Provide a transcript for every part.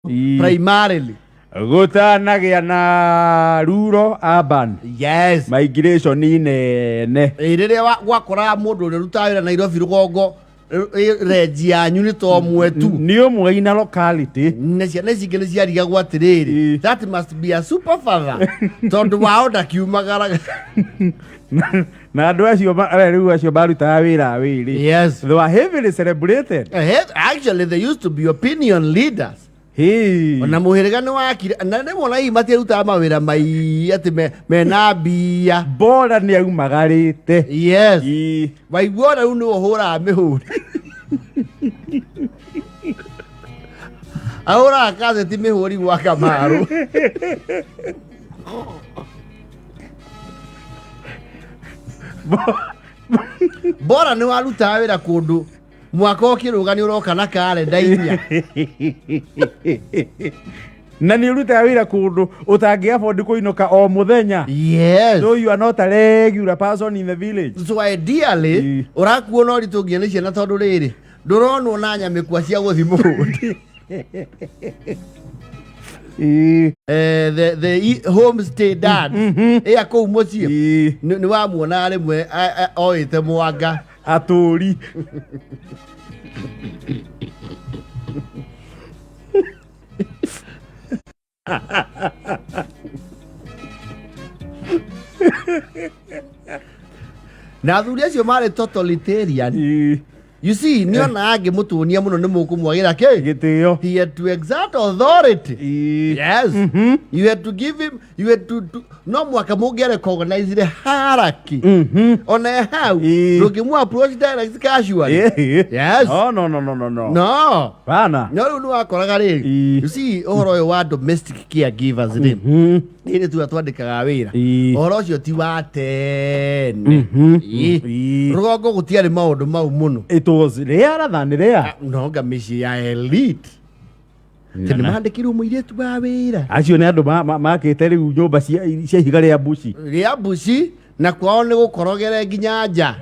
primarily. Gutanagia na rural urban. Yes. Migration nene. Riria wakora mundu uri ruta wira Nairobi rugongo reji yanyu ni to mwetu. Ni omwe ina locality. Neci ngene ciariga gwatiriri. That must be a super father. Tondu wao ndakiumagara. Na andu acio riu acio baruta wira wiri. Yes. They were heavily celebrated. Actually, they used to be opinion leaders. Hey. Ona muhirega ni wakire na ne mona hii matiruta mawira mai ati mena bia. Bora ni aumagarite. Yes. Waigua riu ni uhura mihuri. Ahora kaze ti mihuri gwa Kamaru. Bora ni waruta wira kundu mwaka ukiruga ni uroka na kalenda inya. Na ni uruta wira kundu utangia afford kuinoka o muthenya. Yes. So you are not a regular person in the village. So ideally urakuona uritungia ni ciana tondu riri nduronwo na nyamikwa cia guthi mugundi. The homestay dad kou mucii ni wamuona rimwe oite mwanga aturi. Na athuri acio mari totalitarian. You see, niona age mutunia muno ni mukumwagira ke gitio. He had to exert authority. Yes. You had to give him, you had to no mwaka muge recognize the hierarchy. Ona how rugimu approach direct casually. Yes. Oh no. No. Bana. No no akoraga riri. You see, ohoro wa domestic caregivers riri. Nini tu atwandikaga wira. Ohoro ucio ti wa tene. Rugongo gutiari maundu mau muno. It was rare than rare. No gamici ya elite. Tene mandikirwo muiretu ba wira. Acio ni andu makite riu nyumba cia higa ria buci. Ria buci na kwao ni gukorogere nginya nja.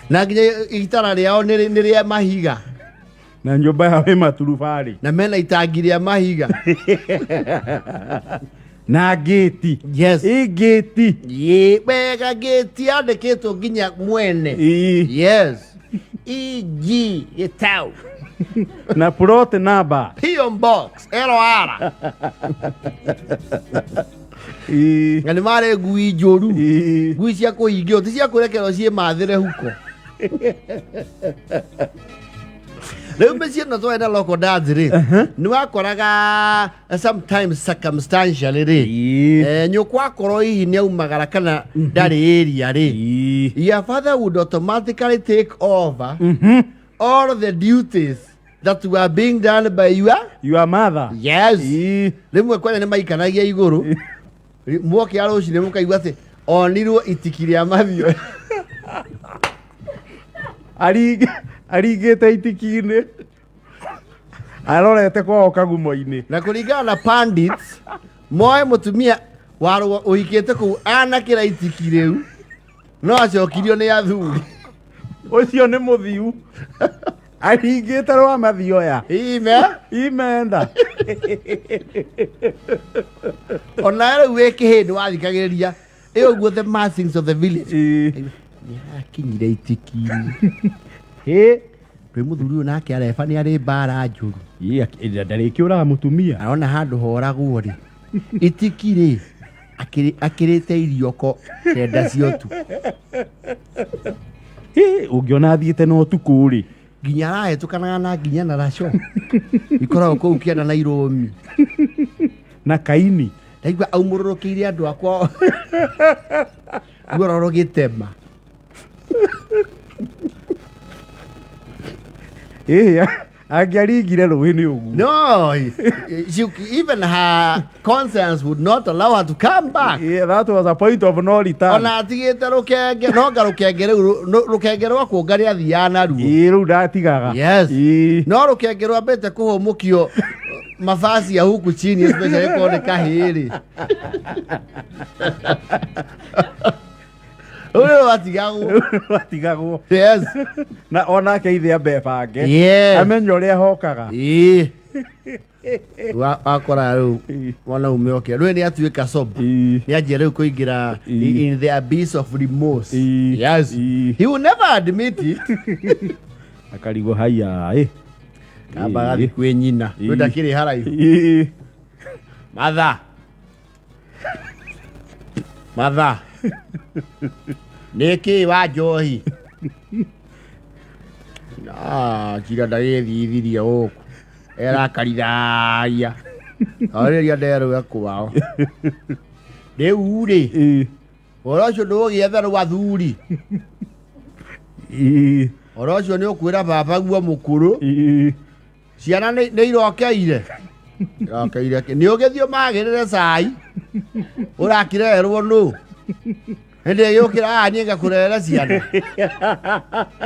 Na nginya itara riao ni ria mahiga. Na nyumba yao ĩ maturubari. Na mena itangi ria mahiga. Na gate. Yes. Gate. Wega gate andikitwo nginya mwene. Yes. EG itau. Na plot number. P.O. Box LR. Ngani mare ngui njoru. Ngui cia kuhingio ti cia kurekerwo cie mathire huko. Leo meci no to ena local dads ri. Ni wakoraga sometimes circumstantially ri. Nyukwa koro hihi ni aumagara kana ndari area ri. Your father would automatically take over all the duties that were being done by your mother. Yes. Rimwe kwene ni maikanagia iguru. Mwoke aroci ni mukaigua ati onirwo itikiria mathio. Arigite itikine. Arorete kwao kagumo-ini. Na kuringana na pandits, moe mutumia warwo uhikite ku anakira itiki riu. No acokirio ni athuri. Ucio ni muthiu. Arigite rwa mathio ya. Imenda. Ona riu wikihindi wathikagiriria. Iyo guo the massings of the village. Kinyire itiki. Rwe muthuri uyu nake areba ni ari bara njuru. Ndarikiuraga mutumia. Arona handu horagwo ri. Itiki ri akirite irio ko kenda cio tu. Ungiona athiite no tuku ri. Nginya arahetukanaga na nginya na racio. Ikoragwo kuu kiana na iromi. Na kaini. Ndaigua aumururukiire andu akwa. Guororo gitema. Angiaringire rũĩ-inĩ ũguo. No, even her conscience would not allow her to come back. Yeah, that was a point of no return. Ona atigite rukenge no garukenge rukenge rwa kuonga ri athiana na ruo. Rĩu ndatigaga. Yes. No rukenge rwa mbete kuhumukio mavazi ya huku chini especially kwa kahiri. Ule watigagwo. Yes. Na ona ke ithe ambe bange. Yes. Amenyo ria hokaga. akora riu mwana umeoke riu ni atuika sob ni ajia riu kuingira in the abyss of remorse. Yes, he will never admit it. Akarigo haya kamba gathi kwi nyina riu ndakiri haraihu matha niki wa njohi kira ndagithithirie guku erakarithaya ariria nderuga kwao riu ri oro ucio ndugietha rwa thuri oro ucio ni ukwira baba guo mukuru ciana ni irokeire ni ugithio magirire cai urakirerwo nu hindi yukira ni ngakurera ciana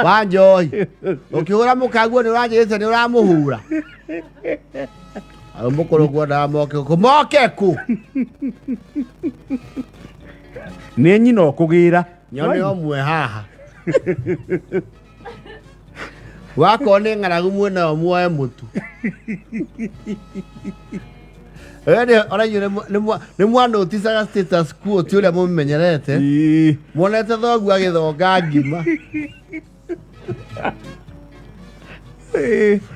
wa njohi ukihura mukaguo ni uranjirite ni uramuhura ayo mukuru gwona moke ku ni nyina okugira nyone omwe haha wakone ng'aragu mwena omwe mutu ni mwana utisaga status quo ti uria mumenyerete mwonete thogu agithonga ngima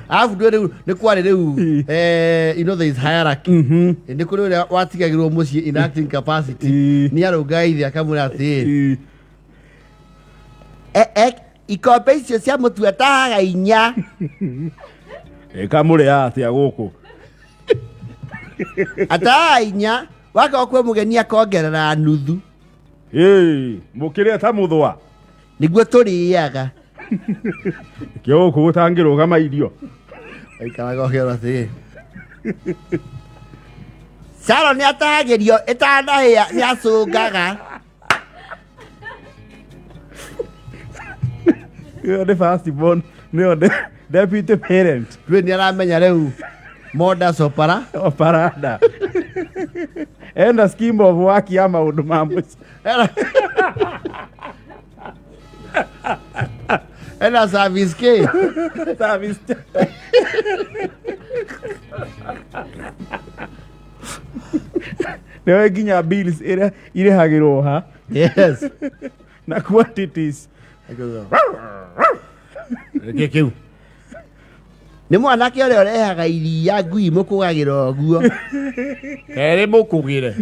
alafu ndio ni kwari riu there is hierarchy ni kuri uria watigagirwo mucii in acting capacity ni arunga ithi akamwira ati ikombe icio cia mutu etahaga inya ikamuria atia guku atahaga inya waka kwe mugeni akongerera nuthu mukiria ta muthwa niguo turiaga kio guku gutangirugama irio aikaraga okero ati Saro ni atahagirio itanahia ni acungaga the first born the deputy parent riu ni aramenya riu modus operanda enda scheme of work ya maundu ma mucii ena service ke service newe ginya bills irehagirwo ha yes na quantities kiu ni mwanake uria urehaga iria ngui mukugagira oguo eri mukugire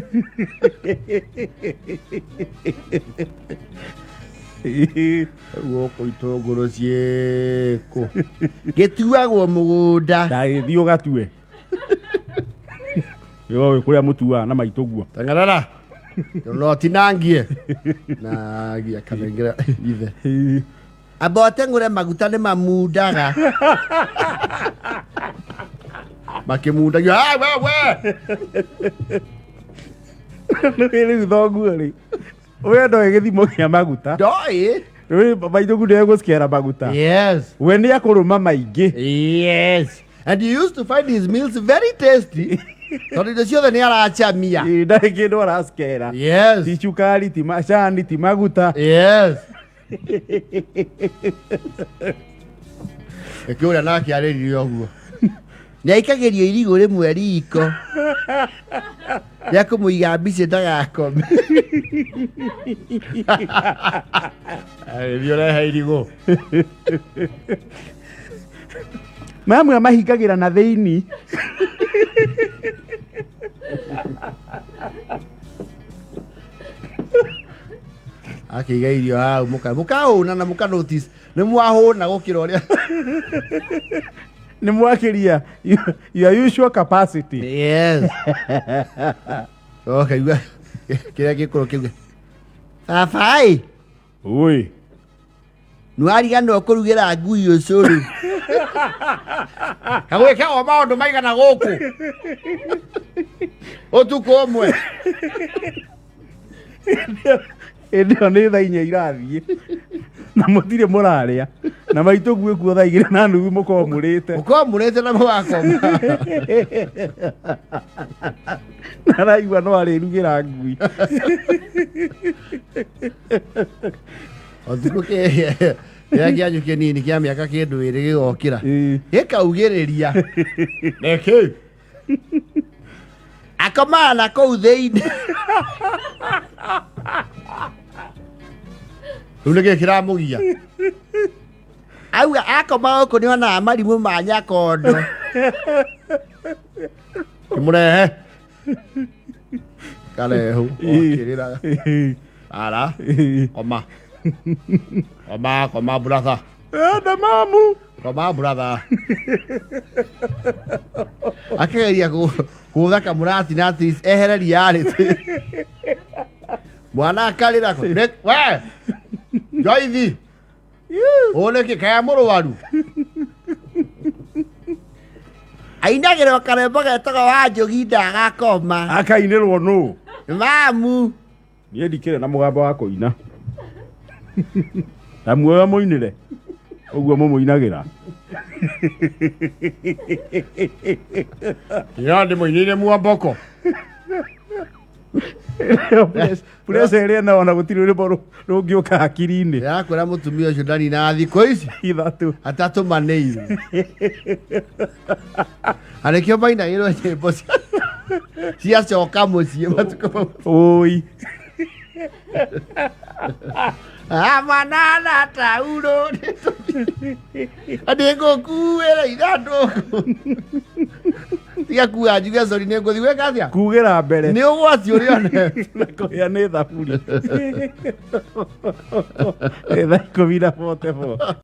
guoko itũngũrũ ciĩkũ gĩtuagwo mũgũnda ndagĩthiĩ ũgatue yo kũrĩa mũtuaga na maitũ guo tangarara no tinangie na gia kanengera ithe abote ngure maguta nĩ mamundaga makĩmundagia rĩu thoguo rĩ we ndoĩ gĩthimo kĩa maguta ndoĩ maitũ gu ndegũciara maguta yes we nĩ akũrũma maingĩ yes and you used to find his meals very tasty tondũ indo ciothe nĩ aracamia ndarĩ kĩndũ aracikera yes ti cukari ti macani ti maguta yes ũrĩa nake arĩrire ũguo nĩaikagĩrio irigũ rĩmwe riko rĩa kũmũiga mbici ndagakome agĩthiĩ ũrehe irigũ mamwe mahingagĩra na thĩini akĩiga irio hau mũkahũna na mũkanotice nĩ mwahũna gũkĩra ũrĩa nĩ mwakĩria your usual capacity yes okaigua kĩrĩa gĩkũrũ kĩuge babai ui nĩwariganĩrwo kũrugĩra ngui ũcũrũ kagwĩkagwo maũndũ maigana gũkũ ũtukũ ũmwe ĩndĩ ĩyo nĩ thaa inya irathiĩ na mũtirĩ mũrarĩa na maitũ guĩkuo thaa igĩrĩ na nuthu mũkomũrĩte na mũgakoma na raigua no arĩrugĩra ngui ũtukũ ya kianyu kinini kia miaka kindu iri gigokira gikaugiriria niki akomana kou thiini riu niki kiramugia auga akoma guku nionaga marimu ma nyakondo kimurehe karehu okirira ara koma koma brother enda mamu koma brother akegeria kuthaka murati na atis ehere reality mwana akalira ko we joithi one ki kaya muruwaru ainagirwo karembo getaga Wanjugi ndagakoma akainirwo nu mamu nie ndikire na mugambo wa kuina na muoya muinire uguo mumuinagira ya ndi muinire muamboko puresa ĩrĩa na ona gũtirĩ rwĩmbo rũngĩũka hakiri-inĩ yakwĩra mũtumia ũcio ndari na thikũ ici ithatũ atatũmanĩirwo arĩkĩo mainagĩrwo nyĩmbo ciacoka mũciĩ matukũ ũi amanana tauro ndĩngũkuĩra ithandũkũ tiga kuga njuge sori nĩ ngũthiĩ gwĩka atĩa kugĩra mbere nĩ ũgwati ũrĩa onete na kũhĩa nĩ thaburi thaa 10:44